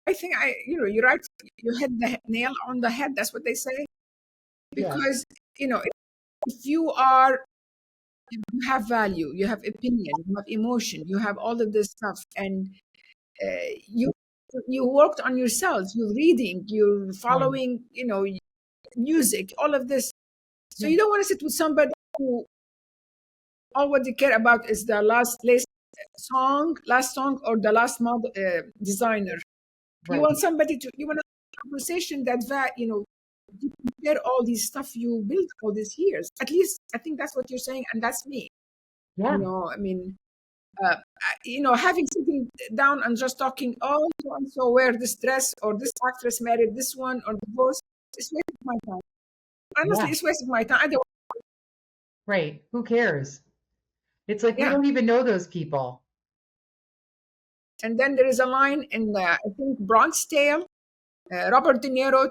I think you're right. You hit the nail on the head. That's what they say. Yeah. Because, if you have value, you have opinion, you have emotion, you have all of this stuff, and you worked on yourself, you're reading, you're following, music, all of this. So you don't want to sit with somebody who all what they care about is the last song, or the last model, designer. Right. You want a conversation that you compare all these stuff you built all these years. At least I think that's what you're saying, and that's me. Yeah. I mean, having sitting down and just talking, oh, so and so wear this dress, or this actress married this one, or divorced, it's wasting my time. Honestly, it's wasting my time. I don't. Right. Who cares? It's like we Yeah. don't even know those people. And then there is a line in, I think, Bronx Tale. Robert De Niro,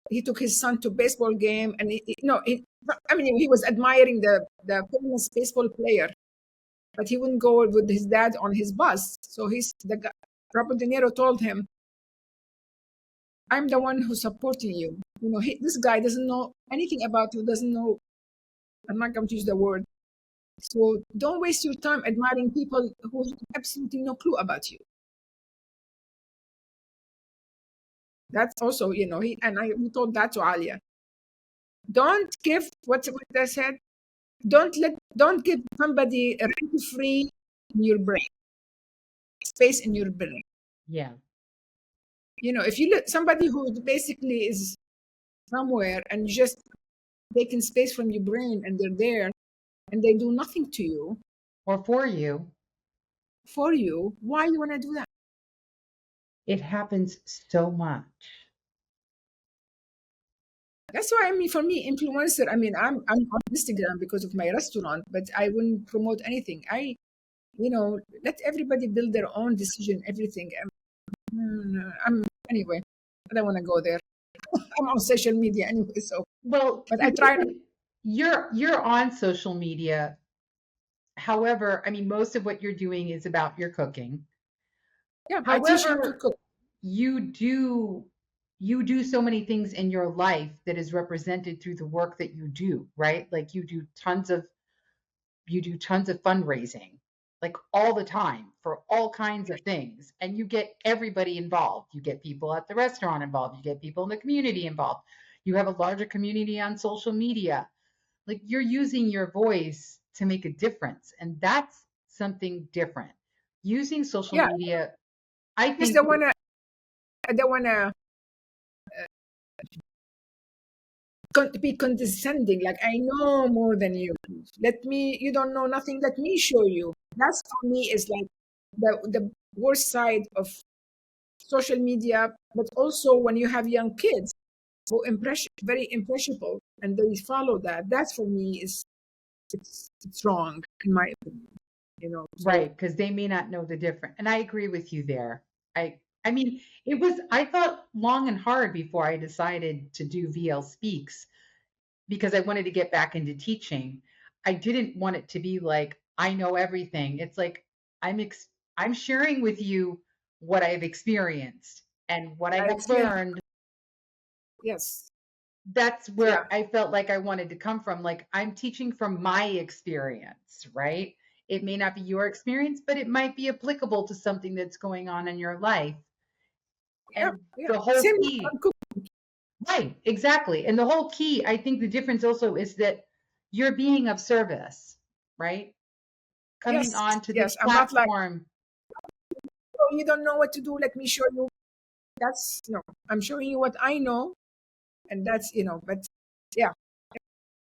he took his son to a baseball game, and he was admiring the famous baseball player, but he wouldn't go with his dad on his bus. So Robert De Niro told him, "I'm the one who's supporting you. This guy doesn't know anything about you. Doesn't know. I'm not going to use the word. So don't waste your time admiring people who have absolutely no clue about you." That's also, we told that to Alia. Don't give what I said. Don't give somebody a rent-free in your brain, space in your brain. Yeah. If you let somebody who basically is somewhere and you just taking space from your brain, and they're there and they do nothing to you or for you, why you want to do that? It happens so much. That's why, for me, influencer, I'm on Instagram because of my restaurant, but I wouldn't promote anything. Let everybody build their own decision, everything. Anyway, I don't want to go there. I'm on social media anyway, so. Well, but I try. You're on social media. However, most of what you're doing is about your cooking. Yeah, however, I teach how to cook. You do so many things in your life that is represented through the work that you do, right? Like you do tons of fundraising, like all the time for all kinds of things. And you get everybody involved. You get people at the restaurant involved. You get people in the community involved. You have a larger community on social media. Like you're using your voice to make a difference. And that's something different. Using social media, I think. I don't wanna be condescending, like I know more than you. You don't know nothing, let me show you. That's, for me, is like the worst side of social media. But also when you have young kids who very impressionable, and they follow that's, for me, it's wrong, in my opinion. Right, because they may not know the difference. And I agree with you there. I thought long and hard before I decided to do VLSpeaks, because I wanted to get back into teaching. I didn't want it to be like I know everything. It's like I'm sharing with you what I've experienced and what I have learned. Yes. That's where I felt like I wanted to come from. Like I'm teaching from my experience, right? It may not be your experience, but it might be applicable to something that's going on in your life. And the whole key, right, exactly. And the whole key, I think the difference also is that you're being of service, right? Coming on to this platform. Oh, you don't know what to do, let me show you. That's, I'm showing you what I know. And that's, but yeah.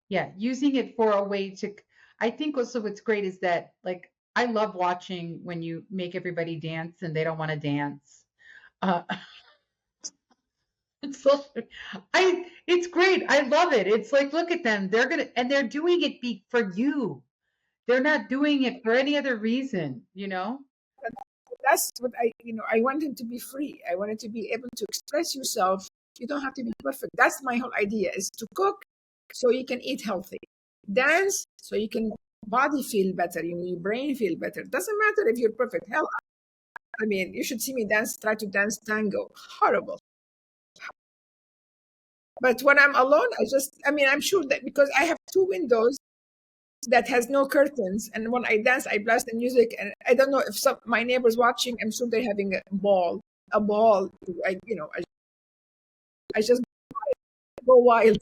Yeah, using it for a way to, I think also what's great is that, like, I love watching when you make everybody dance and they don't want to dance. It's great. I love it. It's like, look at them. They're doing it for you. They're not doing it for any other reason, that's what I wanted to be free. I wanted to be able to express yourself. You don't have to be perfect. That's my whole idea, is to cook so you can eat healthy, dance so you can body feel better, your brain feel better. Doesn't matter if you're perfect. Hell, I mean, you should see me try to dance tango. Horrible. But when I'm alone, I'm sure that because I have two windows that has no curtains, and when I dance, I blast the music, and I don't know if my neighbors watching. I'm sure they're having a ball. I just go wild.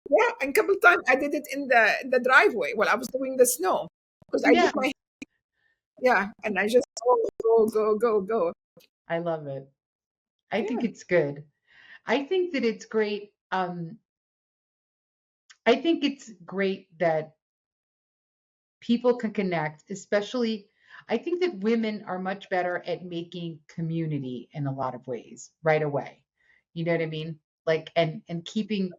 Yeah, and a couple times I did it in the driveway while I was doing the snow, because I Yeah. put my and I just go. I love it. I think Yeah, it's good. I think that it's great. I think it's great that people can connect, especially I think that women are much better at making community in a lot of ways right away. You know what I mean? Like and keeping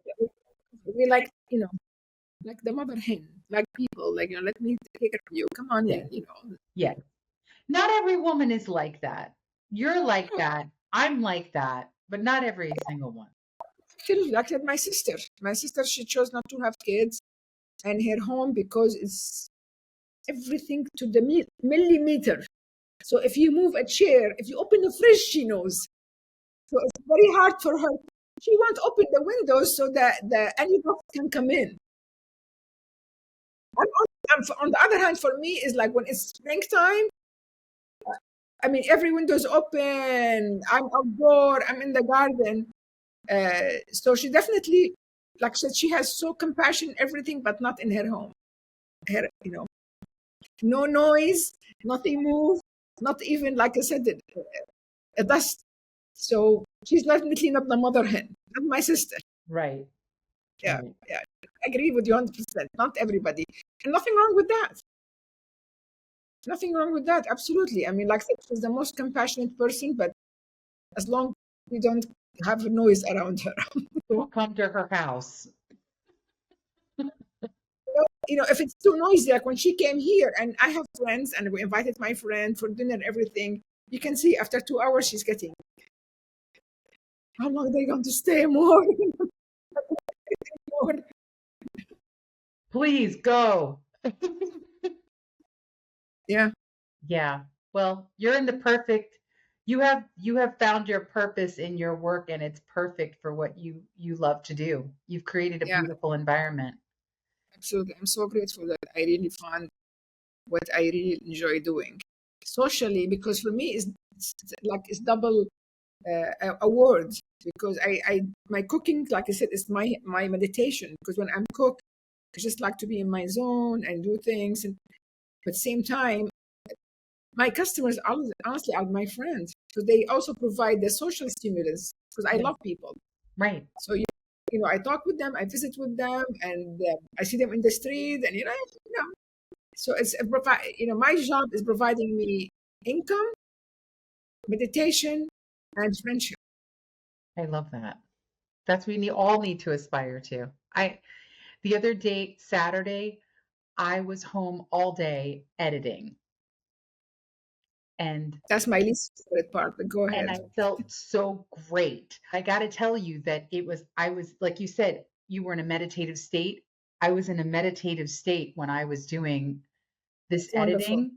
we like the mother hen, like people, like let me take care of you. Come on yeah, in. yeah. Not every woman is like that. You're like Oh, that. I'm like that, but not every single one. actually, like I said, my sister, she chose not to have kids and her home because it's everything to the millimeter. So if you move a chair, if you open the fridge, she knows. So it's very hard for her. She won't open the windows so that the any dog can come in. On the other hand, for me, is like when it's springtime. I mean, every window's open. I'm outdoor. I'm in the garden. So she definitely, like I said, she has so compassion, everything, but not in her home. Her, no noise, nothing move, not even like I said, a dust. So she's definitely not the mother hen, not my sister. Right. Yeah, Right. yeah. I agree with you 100%. Not everybody. And nothing wrong with that. Nothing wrong with that. Absolutely. I mean, like I said, she's the most compassionate person, but as long as you don't have noise around her. Don't come to her house. If it's too noisy, like when she came here, and I have friends, and we invited my friend for dinner, everything. You can see after 2 hours, she's getting, how long are they going to stay more? More? Please go. Yeah, Yeah. Well, you're in the perfect you have found your purpose in your work and it's perfect for what you love to do. You've created a yeah, beautiful environment. absolutely. I'm so grateful that I really found what I really enjoy doing socially, because for me, it's double award, because my cooking, like I said, is my meditation, because when I'm cook, I just like to be in my zone and do things, but same time, my customers honestly are my friends, because they also provide the social stimulus, because I Yeah. love people. Right. So I talk with them, I visit with them, and I see them in the street, and so it's my job is providing me income, meditation, and friendship. I love that. That's what we all need to aspire to. I the other day, Saturday, I was home all day editing and That's my least favorite part, but go and ahead. I felt so great. I got to tell you that I was, like you said, you were in a meditative state. I was in a meditative state when I was doing this It's wonderful. editing,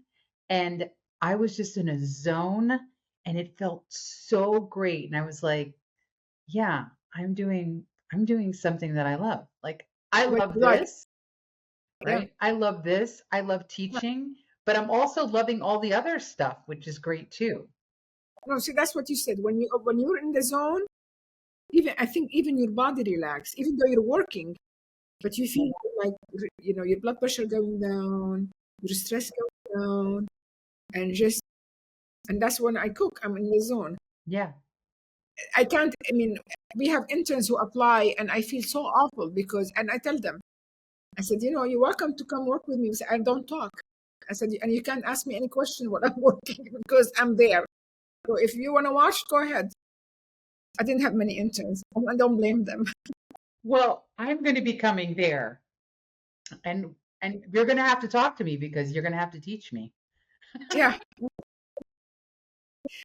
and I was just in a zone, and it felt so great. And I was like, yeah, I'm doing something that I love. Like, I love Right. this, Yeah. right? I love this. I love teaching, but I'm also loving all the other stuff, which is great too. No, see, that's what you said. When you're in the zone, even I think even your body relax, even though you're working, but you feel like your blood pressure going down, your stress going down, and just and that's when I cook. I'm in the zone. Yeah. I can't. I mean, we have interns who apply, and I feel so awful because, and I tell them, I said, you're welcome to come work with me. I don't talk. I said, and you can't ask me any question while I'm working because I'm there. So if you want to watch, go ahead. I didn't have many interns. I don't blame them. Well, I'm going to be coming there. And And you're going to have to talk to me because you're going to have to teach me. Yeah.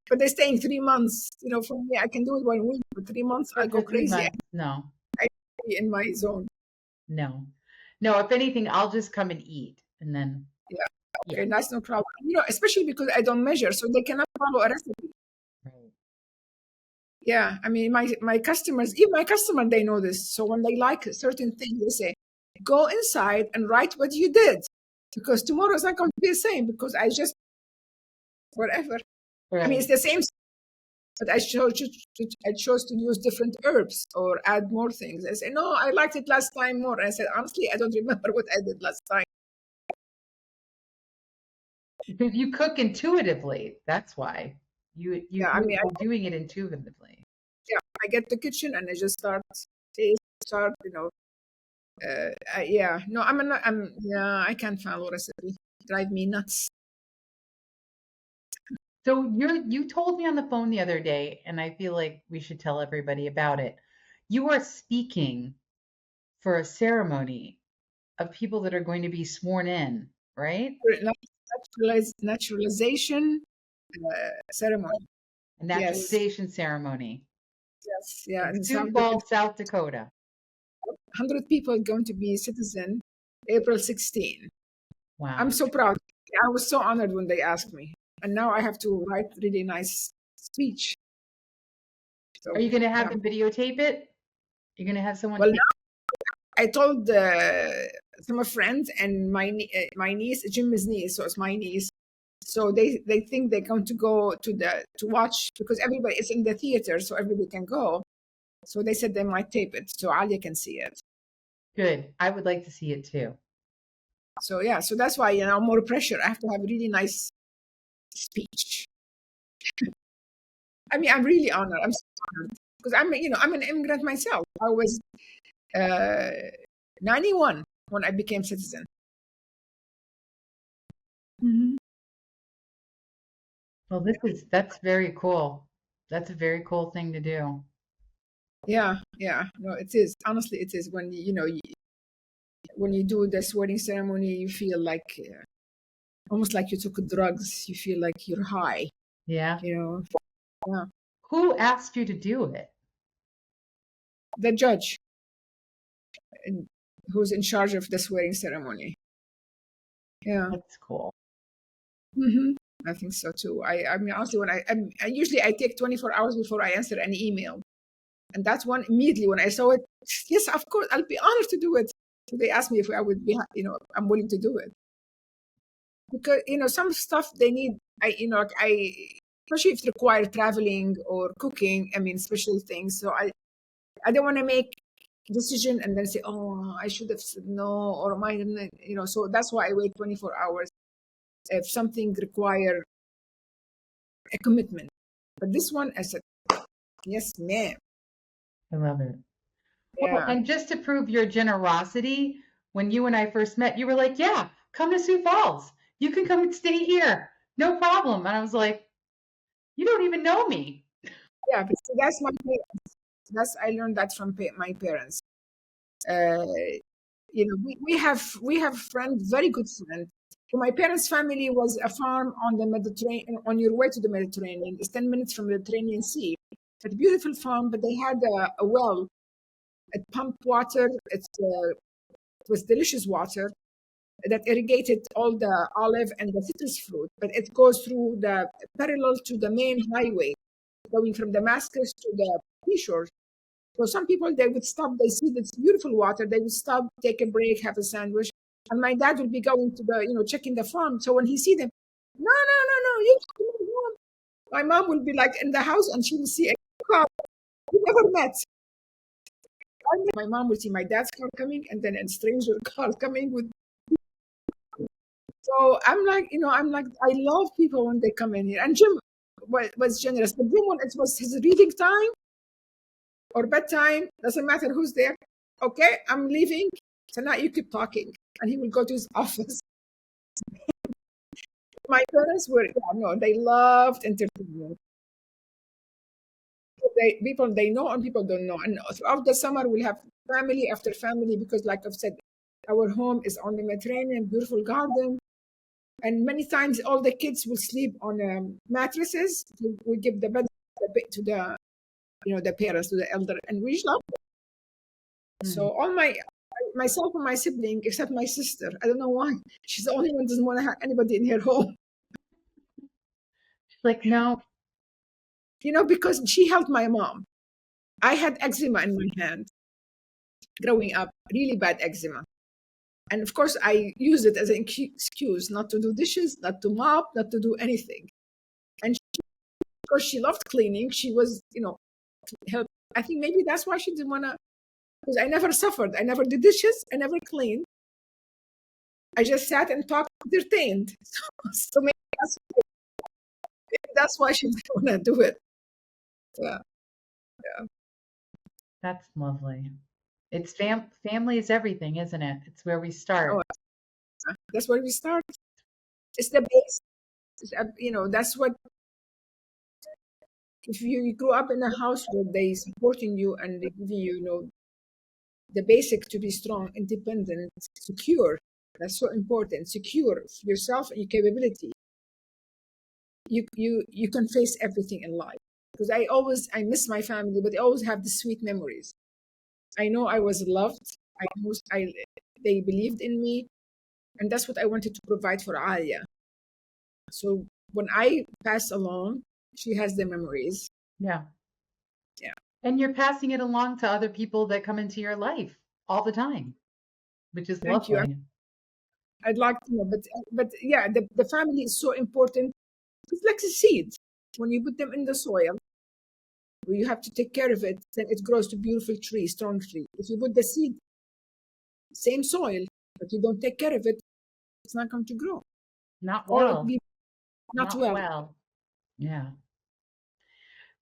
But they're staying 3 months. For me, I can do it 1 week, but 3 months, I But go for three crazy. months, no, I be in my zone. no, no. If anything, I'll just come and eat, and then Yeah. yeah. Okay, that's no problem. Especially because I don't measure, so they cannot follow a recipe. Right. Yeah, I mean, my customers, even my customer, they know this. So when they like a certain thing, they say, "Go inside and write what you did," because tomorrow is not going to be the same. Because I just whatever. I mean, Right. it's the same, but I chose to use different herbs or add more things. I say, "No, I liked it last time more." And I said, honestly, I don't remember what I did last time. Because you cook intuitively. That's why you Yeah, I mean, you're doing it intuitively. I get the kitchen and I just start taste, start, yeah. No, yeah, I can't follow recipe. Drive me nuts. So you told me on the phone the other day, and I feel like we should tell everybody about it. You are speaking for a ceremony of people that are going to be sworn in, right? Naturalization ceremony. A Yes, naturalization ceremony yes, yeah. in In Sioux South Dakota, Falls, South Dakota. 100 people are going to be citizen April 16. I'm Wow. so proud. I was so honored when they asked me, and now I have to write really nice speech. Are So you going to have yeah. them videotape it? You're going to have someone Well, tape. I told some friends and my niece, Jim's niece, so it's my niece. So they think they're going to go to watch because everybody is in the theater, so everybody can go. So they said they might tape it so Alia can see it. Good. I would like to see it too. So yeah, so that's why more pressure. I have to have a really nice speech. I mean, I'm really honored. I'm so honored because I'm an immigrant myself. I was uh, 91 when I became citizen. Mhm. Well, that's very cool. That's a very cool thing to do. Yeah, yeah. No, it is. Honestly, it is. When you do this wedding ceremony, you feel like almost like you took drugs. You feel like you're high. Yeah. You know. Yeah. Who asked you to do it? The judge who's in charge of this wedding ceremony. Yeah. That's cool. hmm I think so too. I mean, honestly, I usually I take 24 hours before I answer an email, and that's one immediately when I saw it. Yes, of course, I'll be honored to do it. So they asked me if I would be, I'm willing to do it because some stuff they need. I especially if it requires traveling or cooking. I mean, special things. So I don't want to make decision and then say, oh, I should have said no or am I gonna, So that's why I wait 24 hours if something require a commitment. But this one, I said, yes, ma'am. I love it. Well, Yeah, and just to prove your generosity, when you and I first met, you were like, "Yeah, come to Sioux Falls. You can come and stay here. No problem." And I was like, "You don't even know me." yeah. But see, that's my parents. I learned that from my parents. Uh, we have friends, very good friends. So my parents' family was a farm on the Mediterranean, on your way to the Mediterranean. It's 10 minutes from the Mediterranean Sea. It's a beautiful farm, but they had a well. It pumped water. It was delicious water that irrigated all the olive and the citrus fruit, but it goes through the parallel to the main highway going from Damascus to the seashore. So some people they would stop, they see this beautiful water, they would stop, take a break, have a sandwich. And my dad would be going to checking the farm. So when he see them, no, no, no, no, you have to move on. My mom will be like in the house and she will see a car we never met. My mom will see my dad's car coming and then a stranger car coming with. So I'm like, I love people when they come in here. And Jim was generous. But Jim, when it was his reading time or bedtime, doesn't matter who's there. Okay, I'm leaving. So now you keep talking. And he will go to his office. My parents were, yeah, no, they loved entertainment. People they know and people don't know. And throughout the summer, we'll have family after family because, like I've said, Our home is on the Mediterranean, beautiful garden. And many times all the kids will sleep on mattresses. We give the bed to the, the parents, to the elder, and we love it. So all myself and my sibling, except my sister, I don't know why, she's the only one who doesn't want to have anybody in her home. She's like, no. Because she helped my mom. I had eczema in my hand growing up, really bad eczema. And of course, I used it as an excuse not to do dishes, not to mop, not to do anything. And because she loved cleaning, she was, help. I think maybe that's why she didn't want to, because I never suffered. I never did dishes. I never cleaned. I just sat and talked, entertained. So maybe that's why she didn't want to do it. Yeah. That's lovely. It's family is everything, isn't it? It's where we start. Oh, that's where we start. It's the base. That's what, if you grew up in a house where they supporting you and they giving you, the basic to be strong, independent, secure. That's so important. Secure yourself and your capability. You can face everything in life. Because I miss my family, but I always have the sweet memories. I know I was loved. They believed in me, and that's what I wanted to provide for Alia. So when I pass along, she has the memories. Yeah. Yeah. And you're passing it along to other people that come into your life all the time, which is Thank lovely. you. I'd like to know, but yeah, the family is so important. It's like a seed. When you put them in the soil, you have to take care of it, then it grows to beautiful tree, strong tree. If you put the seed, same soil, but you don't take care of it, it's not going to grow. Not Or well. it'll be not well. Yeah.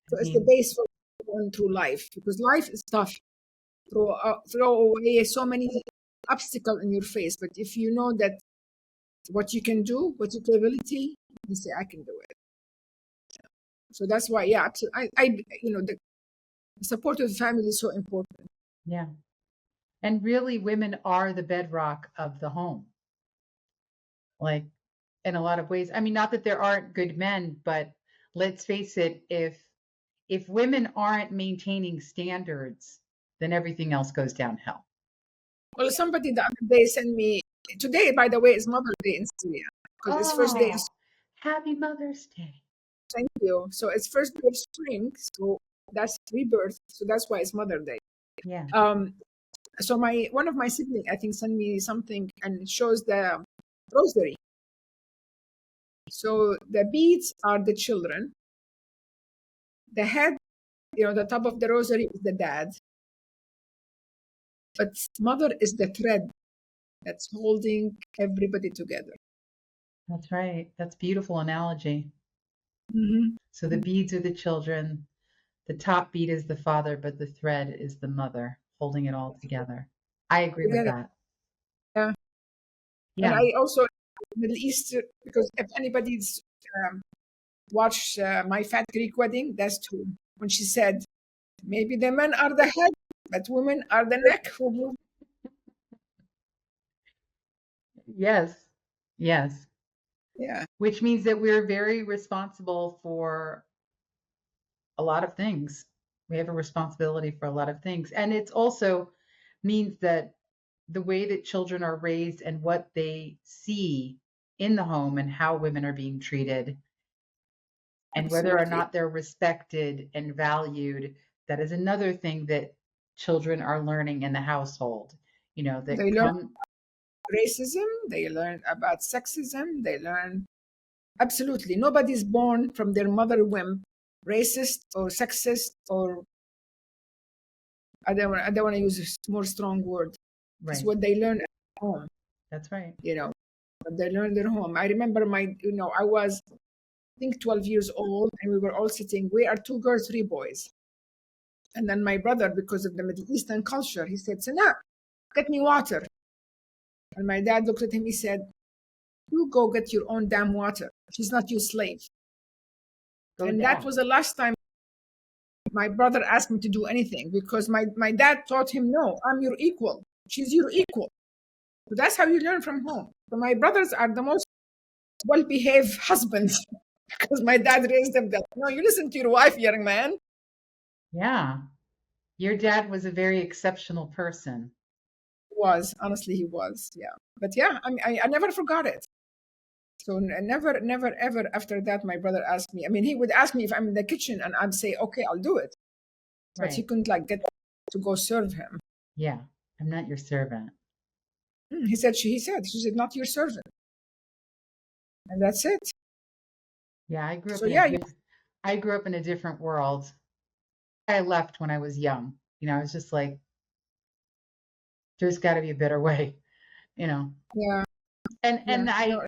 So it's the base for going through life, because life is tough. Throw away so many obstacles in your face, but if you know that what you can do, what your capability, you say, I can do it. So that's why, yeah, the support of the family is so important. Yeah. And really, women are the bedrock of the home. Like, in a lot of ways. I mean, not that there aren't good men, but let's face it, if women aren't maintaining standards, then everything else goes downhill. Well, somebody the other day sent me, today, by the way, is Mother's Day in Syria, because it's first day. Happy Mother's Day. Thank you. So it's first day of spring, so that's rebirth. So that's why it's Mother's Day. Yeah. So one of my siblings, I think, sent me something, and it shows the rosary. So the beads are the children. The head, the top of the rosary is the dad. But mother is the thread that's holding everybody together. That's right. That's beautiful analogy. Mm-hmm. So the beads are the children, the top bead is the father, but the thread is the mother holding it all together. I agree with that. Yeah. And I also, Middle East, because if anybody's watched My Fat Greek Wedding, that's true. When she said, maybe the men are the head, but women are the neck. Yes. Yes. Yeah. Which means that we're very responsible for a lot of things. We have a responsibility for a lot of things. And it also means that the way that children are raised and what they see in the home and how women are being treated and whether or not they're respected and valued, that is another thing that children are learning in the household. That they learn racism, they learn about sexism, they learn absolutely. Nobody's born from their mother womb racist or sexist, or I don't want to use a more strong word. Right. It's what they learn at home. That's right. What they learn at home. I remember I was, I think, 12 years old, and we were all sitting. We are 2 girls, 3 boys. And then my brother, because of the Middle Eastern culture, he said, Sanaa, get me water. And my dad looked at him, he said, you go get your own damn water. She's not your slave. That was the last time my brother asked me to do anything, because my dad taught him, no, I'm your equal. She's your equal. So that's how you learn from home. So my brothers are the most well-behaved husbands because my dad raised them that, no, you listen to your wife, young man. Yeah. Your dad was a very exceptional person. Was, honestly, he was, yeah. But yeah, I mean, I never forgot it. So never, never, ever after that, my brother asked me. I mean, he would ask me if I'm in the kitchen, and I'd say, okay, I'll do it. But he Right. couldn't like get to go serve him. Yeah. I'm not your servant. She said, not your servant, and that's it. Yeah, I grew up So in a yeah, yeah, different I grew up in a different world. I left when I was young. I was just like, there's got to be a better way, you know. yeah, And yeah. No,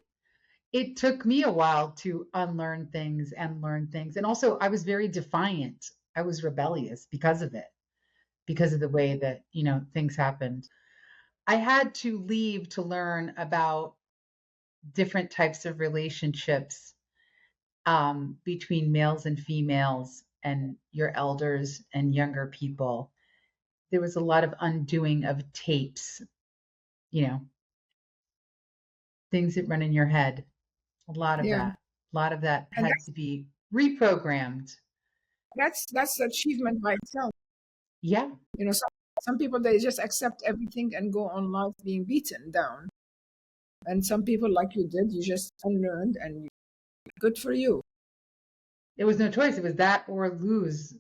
it took me a while to unlearn things and learn things. And also I was very defiant. I was rebellious because of it, because of the way that, things happened. I had to leave to learn about different types of relationships between males and females and your elders and younger people. There was a lot of undoing of tapes, you know, things that run in your head. A lot of yeah, that. A lot of that and had to be reprogrammed. that's achievement by itself. Yeah, Some people they just accept everything and go on life being beaten down, and some people like you did, you just unlearned, and good for you. it was no choice. It was that or lose.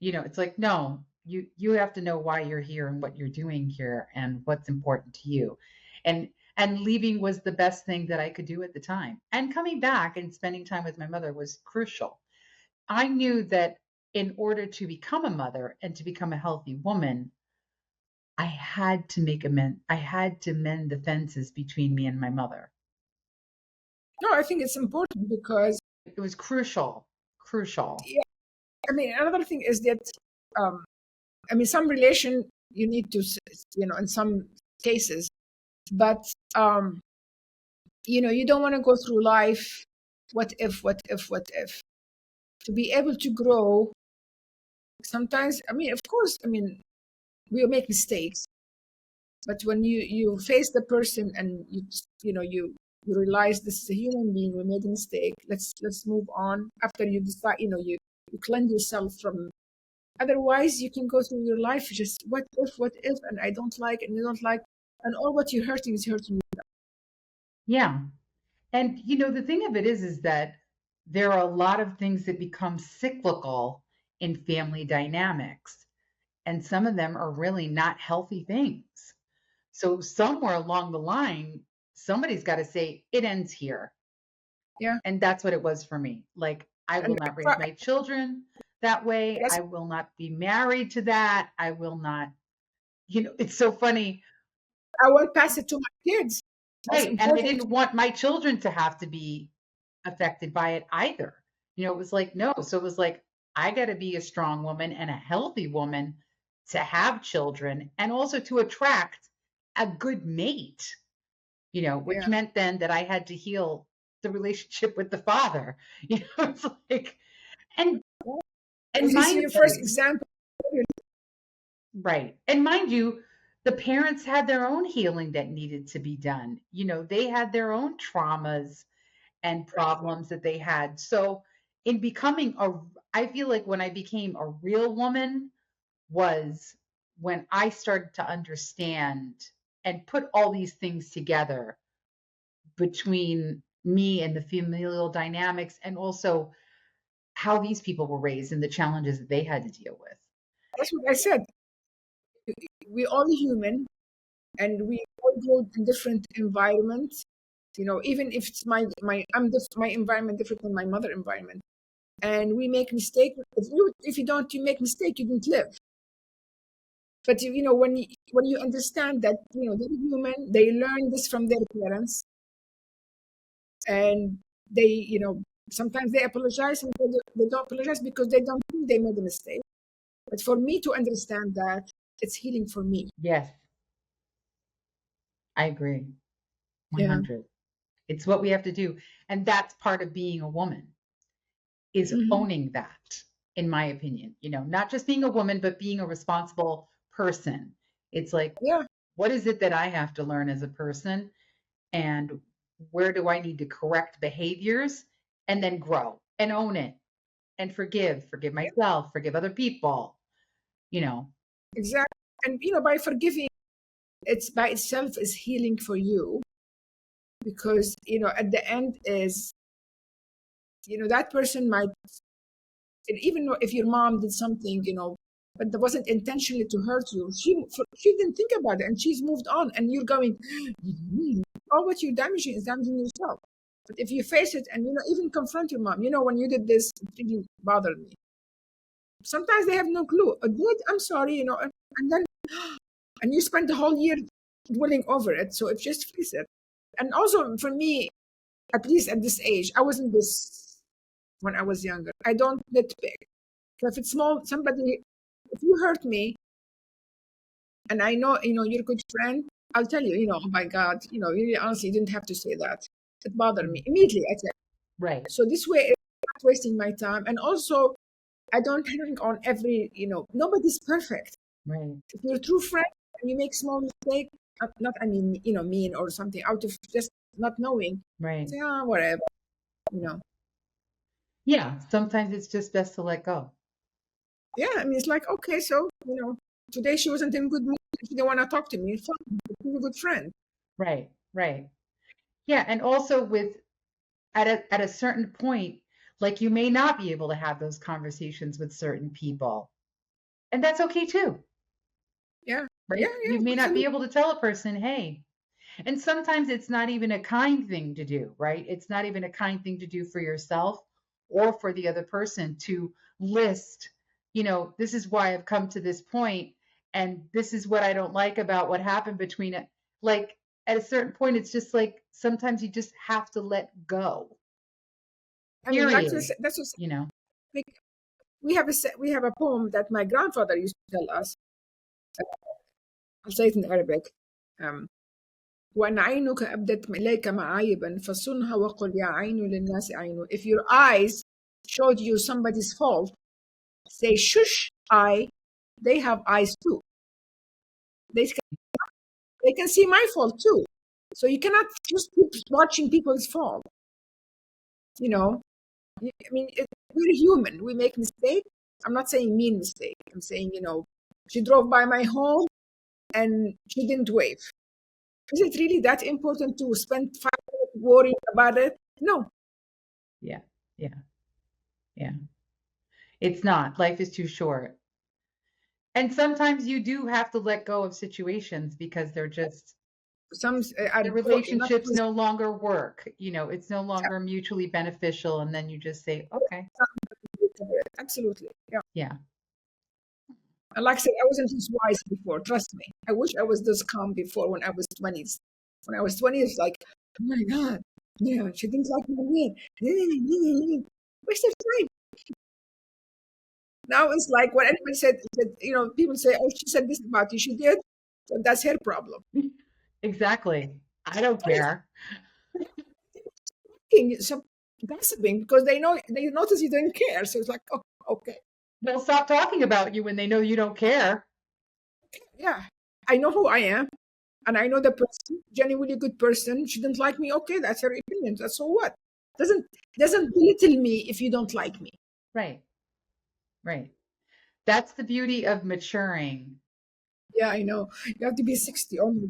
It's like, no, you have to know why you're here and what you're doing here and what's important to you. And leaving was the best thing that I could do at the time. And coming back and spending time with my mother was crucial. I knew that in order to become a mother and to become a healthy woman, I had to make amends. I had to mend the fences between me and my mother. No, I think it's important because, It was crucial, crucial. yeah, I mean, another thing is that, um, I mean, some relation you need to, in some cases, but, you don't want to go through life, what if, what if, what if. To be able to grow, sometimes, I mean, of course, I mean, we'll make mistakes, but when you face the person and you realize this is a human being, we made a mistake, let's move on. After you decide, you cleanse yourself from. Otherwise, you can go through your life just what if, and I don't like, and you don't like, and all what you're hurting is hurting you. Yeah. And the thing of it is that there are a lot of things that become cyclical in family dynamics, and some of them are really not healthy things. So somewhere along the line, somebody's got to say it ends here. Yeah, And that's what it was for me. Like, I will and not raise my children that way. that's I will not be married to that. I will not, it's so funny. I will pass it to my kids. That's Right. And I important. didn't want my children to have to be affected by it either. It was like, no. So it was like, I got to be a strong woman and a healthy woman to have children and also to attract a good mate, which Yeah, meant then that I had to heal the relationship with the father. It's like, and, and he's mind your first you, example. right. And mind you, the parents had their own healing that needed to be done. They had their own traumas and problems that they had. So in becoming I feel like when I became a real woman was when I started to understand and put all these things together between me and the familial dynamics and also how these people were raised and the challenges that they had to deal with. That's what I said. We all human, and we all grow in different environments. Even if it's my environment different than my mother environment, and we make mistake. If you don't, you make mistake, you didn't live. But when you understand that they're human, they learn this from their parents, and they sometimes they apologize and they don't apologize because they don't think they made a mistake. But for me to understand that, it's healing for me. Yes, I agree. Yeah. 100. It's what we have to do. And that's part of being a woman is Hmm. owning that, in my opinion. Not just being a woman, but being a responsible person. It's like Yeah. What is it that I have to learn as a person? And where do I need to correct behaviors and then grow and own it and forgive myself, forgive other people, you know. Exactly. And by forgiving, it's by itself is healing for you, because at the end is that person might, even if your mom did something, but that wasn't intentionally to hurt you, she didn't think about it and she's moved on, and you're going, all what you're damaging is damaging yourself. But if you face it and even confront your mom, when you did this, it really bothered me. Sometimes they have no clue. Dad, I'm sorry, and then and you spend the whole year dwelling over it. So if just face it. And also for me, at least at this age, I wasn't this when I was younger. I don't nitpick. So if it's small, somebody, if you hurt me, and I know, you're a good friend, I'll tell you, oh my God, really honestly, you didn't have to say that. It bothered me. Immediately, I tell you. Right. So this way, it's not wasting my time. And also, I don't hang on every, nobody's perfect. Right. If you're a true friend and you make small mistake, not, I mean, mean or something, out of just not knowing, Right. say, whatever, Yeah. Sometimes it's just best to let go. Yeah, I mean, it's like, okay, so, today she wasn't in good mood. She didn't want to talk to me. Fine, she's a good friend. Right. Right. Yeah. And also at a certain point, like you may not be able to have those conversations with certain people. And that's okay too. Yeah. Right. Yeah, You may not absolutely. be able to tell a person, hey, and sometimes it's not even a kind thing to do, right? It's not even a kind thing to do for yourself or for the other person to list, this is why I've come to this point, and this is what I don't like about what happened between it. Like at a certain point, it's just like sometimes you just have to let go. I mean, Period. that's what You know. like, we have a poem that my grandfather used to tell us. I'll say it in Arabic. Um, وأن عينك أبدت إليك معايبا فصنها وقل يا عين للناس عين. If your eyes showed you somebody's fault, say shush eye, they have eyes too. They can see my fault too. So you cannot just keep watching people's fault. I mean, we're human. We make mistakes. I'm not saying mean mistake. I'm saying, she drove by my home and she didn't wave. Is it really that important to spend 5 minutes worrying about it? No. Yeah. Yeah. Yeah. It's not. Life is too short. And sometimes you do have to let go of situations because they're just Some the relationships no longer work. It's no longer mutually beneficial. And then you just say, okay. Absolutely. Yeah. Yeah. And like I said, I wasn't this wise before. Trust me. I wish I was this calm before when I was 20s. When I was 20s, it's like, oh my God, she didn't like me. Waste of time. Now it's like when anybody said, people say, oh, she said this about you. She did. So that's her problem. Exactly. I don't care. So gossiping because they notice you don't care. So it's like, oh, okay. They'll stop talking about you when they know you don't care. Yeah. I know who I am. And I know the person, genuinely good person. She didn't like me. Okay, that's her opinion. That's so what? Doesn't belittle me if you don't like me. Right. Right. That's the beauty of maturing. Yeah, I know. You have to be 60 only.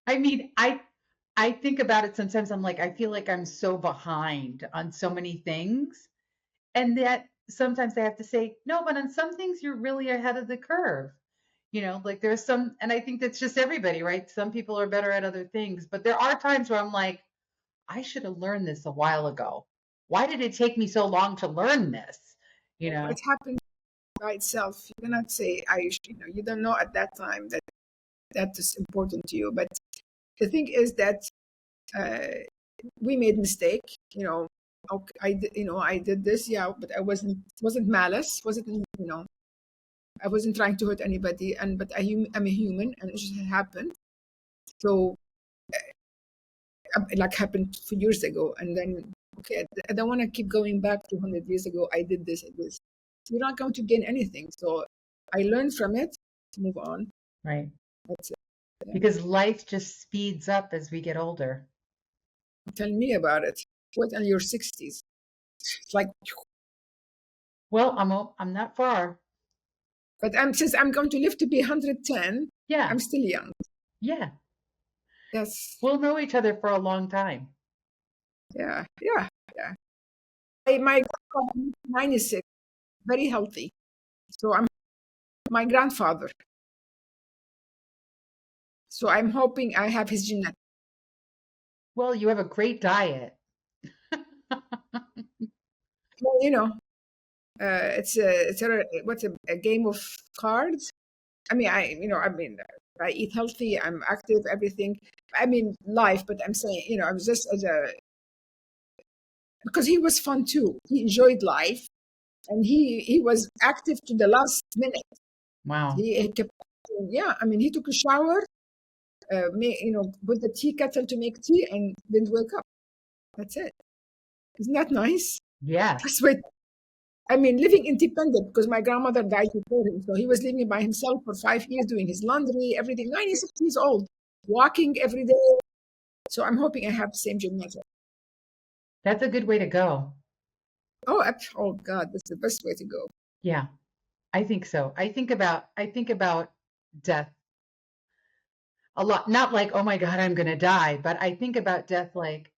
I mean, I think about it sometimes. I'm like, I feel like I'm so behind on so many things. And that sometimes I have to say, no, but on some things you're really ahead of the curve. Like there's some, and I think that's just everybody, right? Some people are better at other things, but there are times where I'm like, I should have learned this a while ago. Why did it take me so long to learn this? It happens by itself. You cannot say you don't know at that time that is important to you. But the thing is that we made mistake. Okay, I did this, yeah, but I wasn't malice, wasn't I wasn't trying to hurt anybody, but I'm a human, and it just happened. So, like happened 2 years ago, and then okay, I don't want to keep going back 200 years ago. I did this and this. You're not going to gain anything. So I learned from it. to move on. Right. That's it. Yeah. Because life just speeds up as we get older. Tell me about it. What in your 60s? It's like, Well, I'm not far. but since I'm going to live to be 110, Yeah. I'm still young. Yeah. Yes. We'll know each other for a long time. Yeah. Yeah. Yeah. My grandfather, 96, very healthy. So I'm my grandfather. So I'm hoping I have his genetics. Well, you have a great diet. Well, it's what's a game of cards. I mean, I eat healthy. I'm active. Everything. I mean, life. But I'm saying, I was just because he was fun too. He enjoyed life, and he was active to the last minute. Wow. He kept, yeah. I mean, he took a shower, put the tea kettle to make tea, and didn't wake up. That's it. Isn't that nice? Yes. That's what I mean, living independent because my grandmother died before him. So he was living by himself for 5 years, doing his laundry, everything. 96 years old, walking every day. So I'm hoping I have the same genetic. That's a good way to go. Oh God, that's the best way to go. Yeah. I think so. I think about death a lot. Not like, oh my God, I'm gonna die, but I think about death like,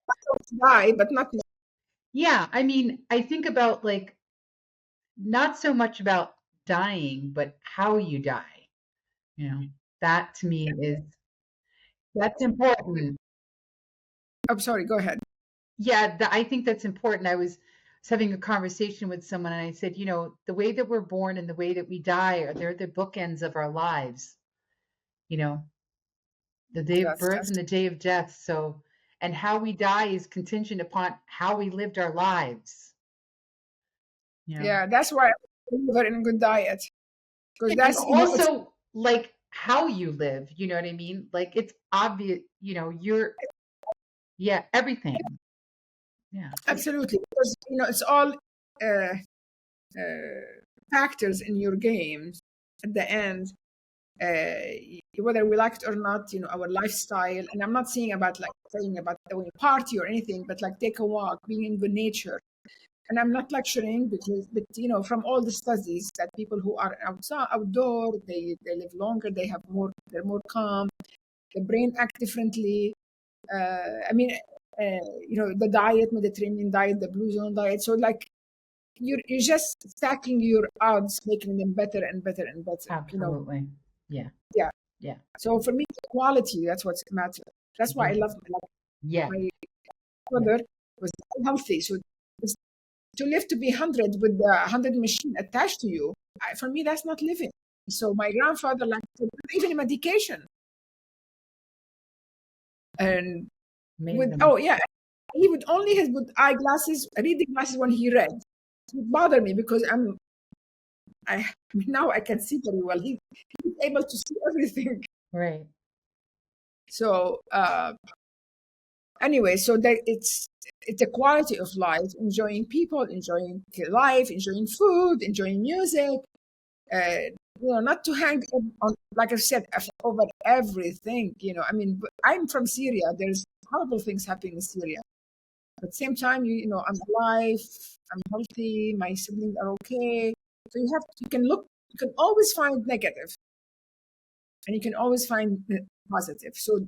Die, but not. yeah, I mean, I think about like not so much about dying, but how you die. You know, that to me is that's important. I'm sorry. Go ahead. Yeah, I think that's important. I was having a conversation with someone and I said, the way that we're born and the way that we die they're the bookends of our lives. You know, the day of birth That's and the day of death. So, and how we die is contingent upon how we lived our lives. You know, yeah. That's why I live in a good diet because and that's it's also like how you live. You know what I mean? Like it's obvious. Yeah, everything. Yeah, absolutely because it's all uh, factors in your games at the end. Whether we like it or not, our lifestyle. And I'm not saying about going party or anything, but like take a walk, being in good nature. And I'm not lecturing but from all the studies that people who are outside, outdoor, they live longer, they're more calm, the brain act differently. I mean, the diet, Mediterranean diet, the blue zone diet. So like you're just stacking your odds, making them better and better and better. absolutely. Yeah, Yeah. yeah, So for me, quality, that's what's matter. That's why I love yeah, my yeah. mother was healthy. So to live to be 100 with the 100 machine attached to you, for me, that's not living. So my grandfather, like, even medication. And Amazing. yeah, he would only have put eyeglasses, reading glasses when he read. It would bother me because now I can see very well. He's able to see everything. Right. So anyway, so that it's a quality of life, enjoying people, enjoying life, enjoying food, enjoying music. Not to hang on, like I said, over everything. I mean, I'm from Syria. There's horrible things happening in Syria. But at the same time, I'm alive, I'm healthy, my siblings are okay. So you can always find negative, and you can always find positive. So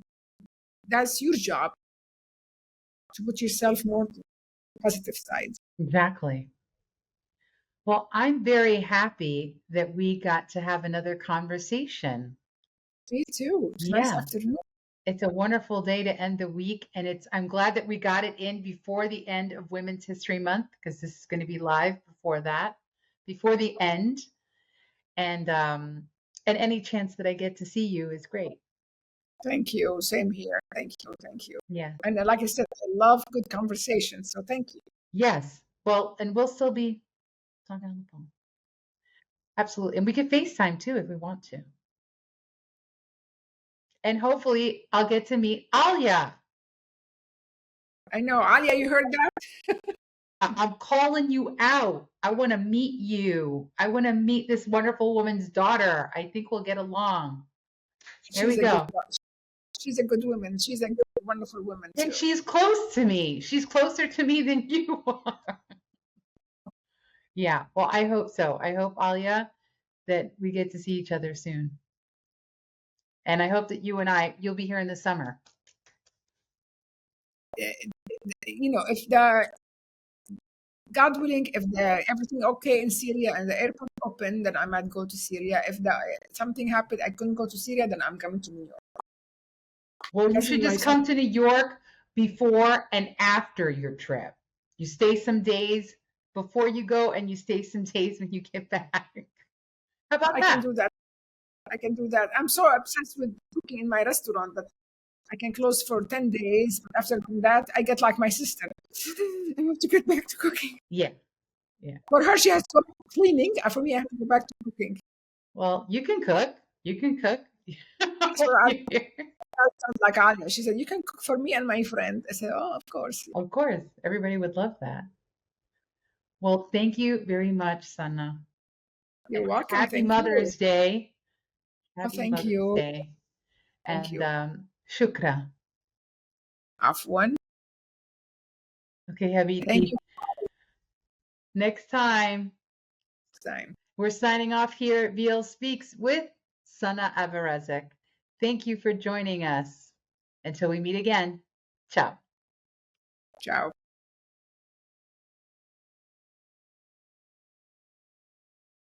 that's your job to put yourself more positive side. Exactly. Well, I'm very happy that we got to have another conversation. Me too. It's nice Yeah, afternoon. it's a wonderful day to end the week, and I'm glad that we got it in before the end of Women's History Month because this is going to be live before that, before the end, and any chance that I get to see you is great. Thank you. Same here. Thank you. Thank you. Yeah. And like I said, I love good conversation. So thank you. Yes. Well, and we'll still be talking on the phone. Absolutely, and we can FaceTime too if we want to. And hopefully, I'll get to meet Alia. I know. Alia, you heard that? I'm calling you out. I want to meet you. I want to meet this wonderful woman's daughter. I think we'll get along. There we She's a good go. she's a good woman. She's a good, wonderful woman And too. she's close to me. She's closer to me than you are. Yeah, well, I hope so. I hope, Alia, that we get to see each other soon. And I hope that you'll be here in the summer. You know, if the God willing, if everything okay in Syria and the airport open, then I might go to Syria. If something happened, I couldn't go to Syria, then I'm coming to New York. Well, you That's should my just come to New York before and after your trip. You stay some days before you go, and you stay some days when you get back. How about I that? can do that. I can do that. I'm so obsessed with cooking in my restaurant that I can close for 10 days. But after that, I get like my sister. I have to get back to cooking. Yeah. Yeah. For her, she has to go back to cleaning. For me, I have to go back to cooking. Well, you can cook. You can cook. So sounds like Alia. She said, "You can cook for me and my friend." I said, "Oh, of course." Of course. Everybody would love that. Well, thank you very much, Sanaa. You're welcome. Happy Thank Mother's you. Day. Oh, Happy thank Mother's you. Day. Thank And you. shukra. Afwan. Okay, Thank Habibti. you. Next time. Time. We're signing off here at VLSpeaks with Sanaa Abourezk. Thank you for joining us. Until we meet again. Ciao. Ciao.